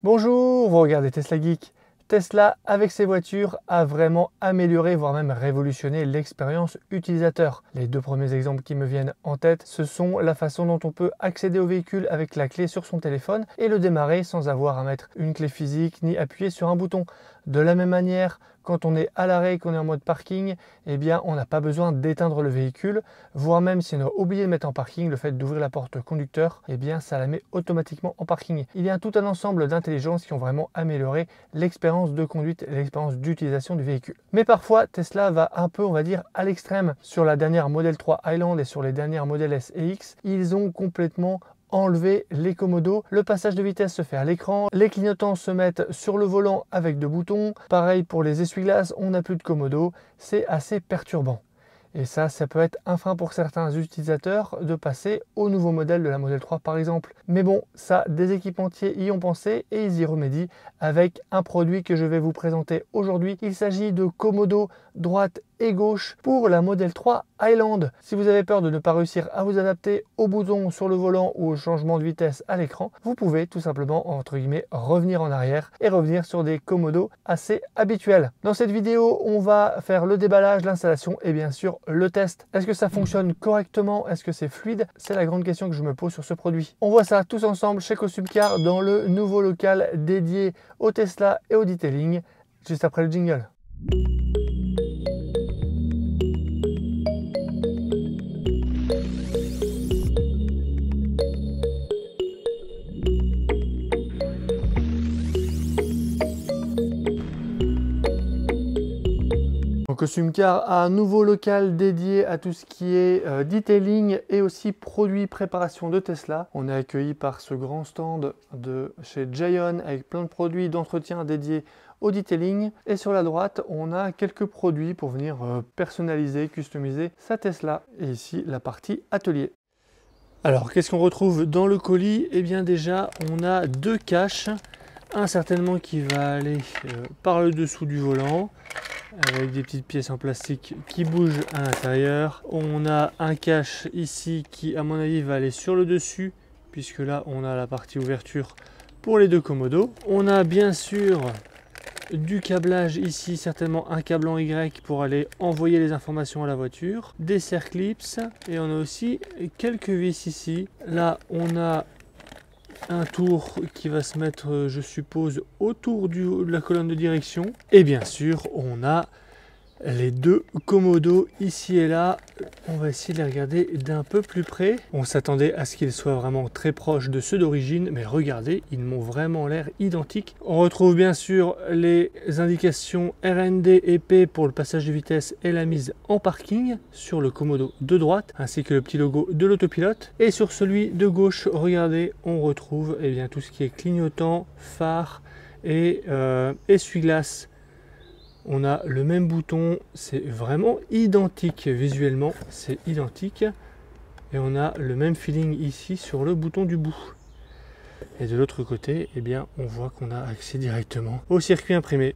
Bonjour, vous regardez Tesla Geek. Tesla, avec ses voitures, a vraiment amélioré, voire même révolutionné l'expérience utilisateur. Les deux premiers exemples qui me viennent en tête, ce sont la façon dont on peut accéder au véhicule avec la clé sur son téléphone et le démarrer sans avoir à mettre une clé physique ni appuyer sur un bouton. De la même manière, quand on est à l'arrêt et qu'on est en mode parking, eh bien, on n'a pas besoin d'éteindre le véhicule, voire même si on a oublié de mettre en parking, le fait d'ouvrir la porte conducteur, eh bien, ça la met automatiquement en parking. Il y a tout un ensemble d'intelligences qui ont vraiment amélioré l'expérience de conduite et l'expérience d'utilisation du véhicule. Mais parfois, Tesla va un peu, on va dire, à l'extrême. Sur la dernière Model 3 Highland et sur les dernières Model S et X, ils ont complètement enlever les commodos. Le passage de vitesse se fait à l'écran, les clignotants se mettent sur le volant avec deux boutons. Pareil pour les essuie-glaces, on n'a plus de commodo. C'est assez perturbant. Et ça peut être un frein pour certains utilisateurs de passer au nouveau modèle de la Model 3 par exemple. Mais bon, ça, des équipementiers y ont pensé et ils y remédient avec un produit que je vais vous présenter aujourd'hui. Il s'agit de commodo droite et gauche pour la Model 3 Highland. Si vous avez peur de ne pas réussir à vous adapter aux boutons sur le volant ou au changement de vitesse à l'écran, vous pouvez tout simplement, entre guillemets, revenir en arrière et revenir sur des commodos assez habituels. Dans cette vidéo, on va faire le déballage, l'installation et bien sûr le test. Est-ce que ça fonctionne correctement? Est-ce que c'est fluide? C'est la grande question que je me pose sur ce produit. On voit ça tous ensemble chez Costume Car dans le nouveau local dédié au Tesla et au detailing, juste après le jingle. Costume Car a un nouveau local dédié à tout ce qui est detailing et aussi produits préparation de Tesla. On est accueilli par ce grand stand de chez Jayon avec plein de produits d'entretien dédiés au detailing. Et sur la droite, on a quelques produits pour venir personnaliser, customiser sa Tesla. Et ici, la partie atelier. Alors, qu'est-ce qu'on retrouve dans le colis? Eh bien déjà, on a deux caches. Un certainement qui va aller par le dessous du volant avec des petites pièces en plastique qui bougent à l'intérieur. On a un cache ici qui à mon avis va aller sur le dessus puisque là on a la partie ouverture pour les deux commodos. On a bien sûr du câblage ici, certainement un câble en Y pour aller envoyer les informations à la voiture, des serre clips et on a aussi quelques vis ici. Là on a un tour qui va se mettre, je suppose, autour de la colonne de direction. Et bien sûr, on a les deux commodos ici et là. On va essayer de les regarder d'un peu plus près. On s'attendait à ce qu'ils soient vraiment très proches de ceux d'origine, mais regardez, ils m'ont vraiment l'air identiques. On retrouve bien sûr les indications RND et P pour le passage de vitesse et la mise en parking sur le commodo de droite, ainsi que le petit logo de l'autopilote. Et sur celui de gauche, regardez, on retrouve bien tout ce qui est clignotant, phare et essuie-glace. On a le même bouton, c'est vraiment identique visuellement, c'est identique. Et on a le même feeling ici sur le bouton du bout. Et de l'autre côté, eh bien, on voit qu'on a accès directement au circuit imprimé.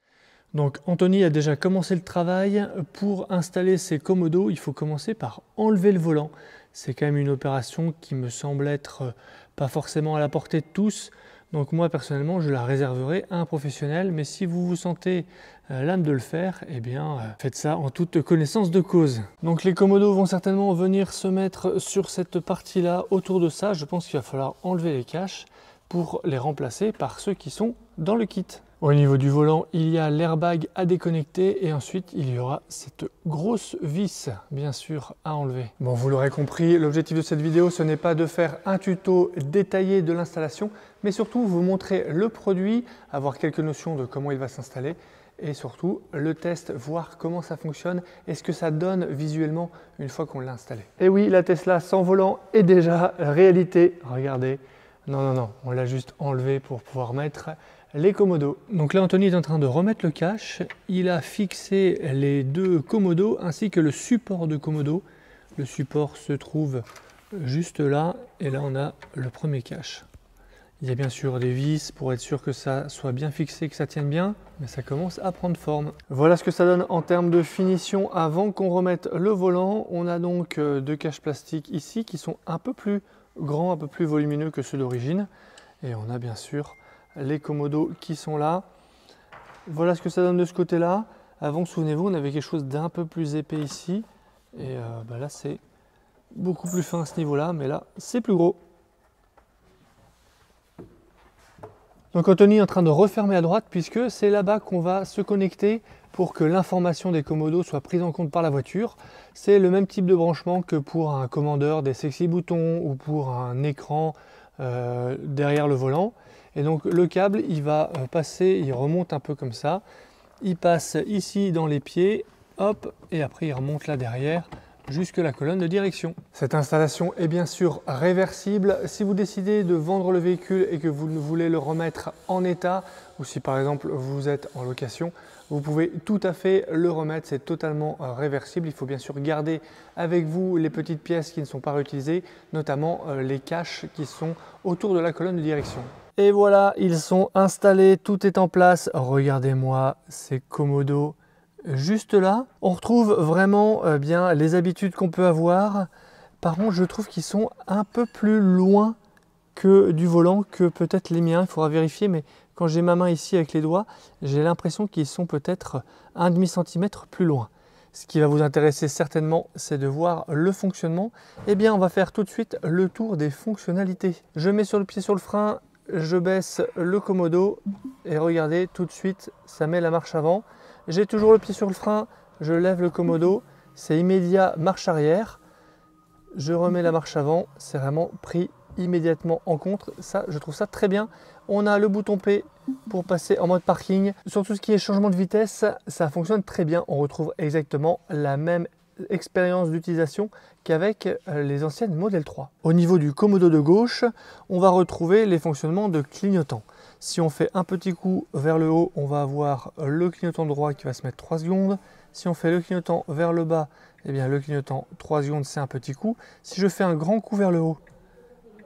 Donc Anthony a déjà commencé le travail. Pour installer ces commodos, il faut commencer par enlever le volant. C'est quand même une opération qui me semble être pas forcément à la portée de tous. Donc moi personnellement je la réserverai à un professionnel, mais si vous vous sentez l'âme de le faire, eh bien faites ça en toute connaissance de cause. Donc les commodos vont certainement venir se mettre sur cette partie là autour de ça. Je pense qu'il va falloir enlever les caches pour les remplacer par ceux qui sont dans le kit. Au niveau du volant, il y a l'airbag à déconnecter et ensuite il y aura cette grosse vis bien sûr à enlever. Bon, vous l'aurez compris, l'objectif de cette vidéo ce n'est pas de faire un tuto détaillé de l'installation, mais surtout vous montrer le produit, avoir quelques notions de comment il va s'installer et surtout le test, voir comment ça fonctionne et ce que ça donne visuellement une fois qu'on l'a installé. Et oui, la Tesla sans volant est déjà réalité, regardez. Non, on l'a juste enlevé pour pouvoir mettre les commodos. Donc là, Anthony est en train de remettre le cache. Il a fixé les deux commodos ainsi que le support de commodo. Le support se trouve juste là et là, on a le premier cache. Il y a bien sûr des vis pour être sûr que ça soit bien fixé, que ça tienne bien, mais ça commence à prendre forme. Voilà ce que ça donne en termes de finition avant qu'on remette le volant. On a donc deux caches plastiques ici qui sont un peu plus grands, un peu plus volumineux que ceux d'origine. Et on a bien sûr les commodos qui sont là. Voilà ce que ça donne de ce côté-là. Avant, souvenez-vous, on avait quelque chose d'un peu plus épais ici. Et là, c'est beaucoup plus fin à ce niveau-là, mais là, c'est plus gros. Donc Anthony est en train de refermer à droite puisque c'est là-bas qu'on va se connecter pour que l'information des commodos soit prise en compte par la voiture. C'est le même type de branchement que pour un commandeur des sexy boutons ou pour un écran derrière le volant. Et donc le câble, il va passer, il remonte un peu comme ça. Il passe ici dans les pieds, hop, et après il remonte là derrière jusque la colonne de direction. Cette installation est bien sûr réversible. Si vous décidez de vendre le véhicule et que vous voulez le remettre en état, ou si par exemple vous êtes en location, vous pouvez tout à fait le remettre, c'est totalement réversible. Il faut bien sûr garder avec vous les petites pièces qui ne sont pas réutilisées, notamment les caches qui sont autour de la colonne de direction. Et voilà, ils sont installés, tout est en place. Regardez-moi ces commodos. Juste là, on retrouve vraiment bien les habitudes qu'on peut avoir. Par contre, je trouve qu'ils sont un peu plus loin que du volant, que peut-être les miens. Il faudra vérifier, mais quand j'ai ma main ici avec les doigts, j'ai l'impression qu'ils sont peut-être 1,5 cm plus loin. Ce qui va vous intéresser certainement, c'est de voir le fonctionnement. Eh bien, on va faire tout de suite le tour des fonctionnalités. Je mets sur le pied sur le frein, je baisse le commodo et regardez, tout de suite, ça met la marche avant. J'ai toujours le pied sur le frein, je lève le commodo, c'est immédiat marche arrière. Je remets la marche avant, c'est vraiment pris immédiatement en compte. Ça, je trouve ça très bien. On a le bouton P pour passer en mode parking. Sur tout ce qui est changement de vitesse, ça fonctionne très bien. On retrouve exactement la même expérience d'utilisation qu'avec les anciennes Model 3. Au niveau du commodo de gauche, on va retrouver les fonctionnements de clignotant. Si on fait un petit coup vers le haut, on va avoir le clignotant droit qui va se mettre 3 secondes. Si on fait le clignotant vers le bas, eh bien le clignotant 3 secondes, c'est un petit coup. Si je fais un grand coup vers le haut,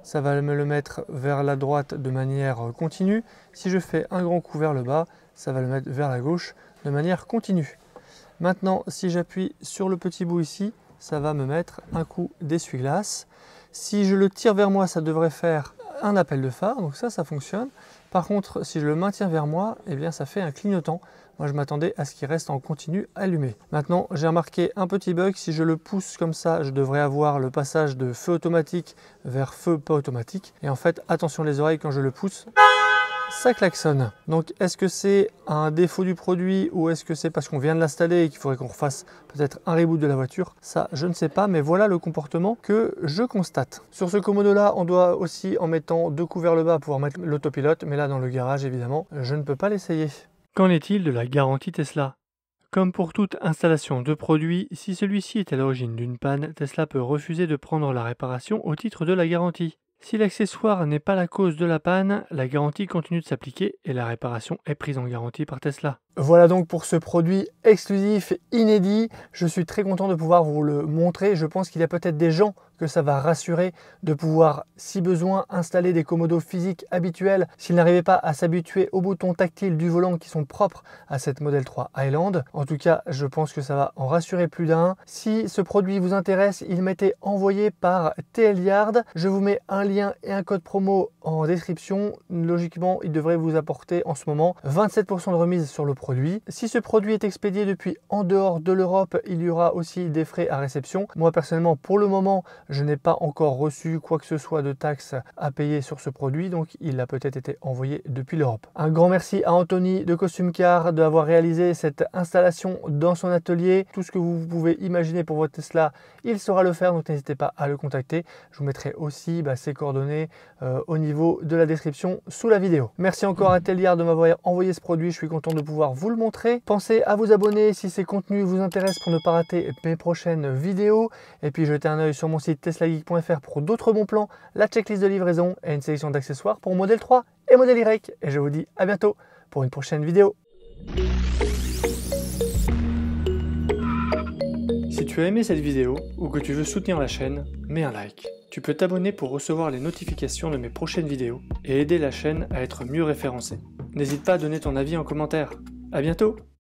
ça va me le mettre vers la droite de manière continue. Si je fais un grand coup vers le bas, ça va le mettre vers la gauche de manière continue. Maintenant, si j'appuie sur le petit bout ici, ça va me mettre un coup d'essuie-glace. Si je le tire vers moi, ça devrait faire un appel de phare, donc ça fonctionne. Par contre, si je le maintiens vers moi, eh bien ça fait un clignotant. Moi, je m'attendais à ce qu'il reste en continu allumé. Maintenant, j'ai remarqué un petit bug. Si je le pousse comme ça, je devrais avoir le passage de feu automatique vers feu pas automatique. Et en fait, attention les oreilles, quand je le pousse, ça klaxonne. Donc, est-ce que c'est un défaut du produit ou est-ce que c'est parce qu'on vient de l'installer et qu'il faudrait qu'on refasse peut-être un reboot de la voiture? Ça, je ne sais pas, mais voilà le comportement que je constate. Sur ce commodo-là, on doit aussi, en mettant 2 coups vers le bas, pouvoir mettre l'autopilote, mais là, dans le garage, évidemment, je ne peux pas l'essayer. Qu'en est-il de la garantie Tesla? Comme pour toute installation de produit, si celui-ci est à l'origine d'une panne, Tesla peut refuser de prendre la réparation au titre de la garantie. Si l'accessoire n'est pas la cause de la panne, la garantie continue de s'appliquer et la réparation est prise en garantie par Tesla. Voilà donc pour ce produit exclusif, inédit. Je suis très content de pouvoir vous le montrer. Je pense qu'il y a peut-être des gens que ça va rassurer de pouvoir, si besoin, installer des commodos physiques habituels s'ils n'arrivaient pas à s'habituer aux boutons tactiles du volant qui sont propres à cette Model 3 Highland. En tout cas, je pense que ça va en rassurer plus d'un. Si ce produit vous intéresse, il m'était envoyé par TL Yard. Je vous mets un lien et un code promo en description. Logiquement, il devrait vous apporter en ce moment 27% de remise sur le produit. Si ce produit est expédié depuis en dehors de l'Europe, il y aura aussi des frais à réception. Moi personnellement, pour le moment, je n'ai pas encore reçu quoi que ce soit de taxes à payer sur ce produit, donc il a peut-être été envoyé depuis l'Europe. Un grand merci à Anthony de Costume Car d'avoir réalisé cette installation dans son atelier. Tout ce que vous pouvez imaginer pour votre Tesla, il saura le faire, donc n'hésitez pas à le contacter. Je vous mettrai aussi ses coordonnées au niveau de la description sous la vidéo. Merci encore à Telliard de m'avoir envoyé ce produit, je suis content de pouvoir vous le montrer. Pensez à vous abonner si ces contenus vous intéressent pour ne pas rater mes prochaines vidéos. Et puis jetez un œil sur mon site teslageek.fr pour d'autres bons plans, la checklist de livraison et une sélection d'accessoires pour Model 3 et Model Y. Et je vous dis à bientôt pour une prochaine vidéo. Si tu as aimé cette vidéo ou que tu veux soutenir la chaîne, mets un like. Tu peux t'abonner pour recevoir les notifications de mes prochaines vidéos et aider la chaîne à être mieux référencée. N'hésite pas à donner ton avis en commentaire. À bientôt!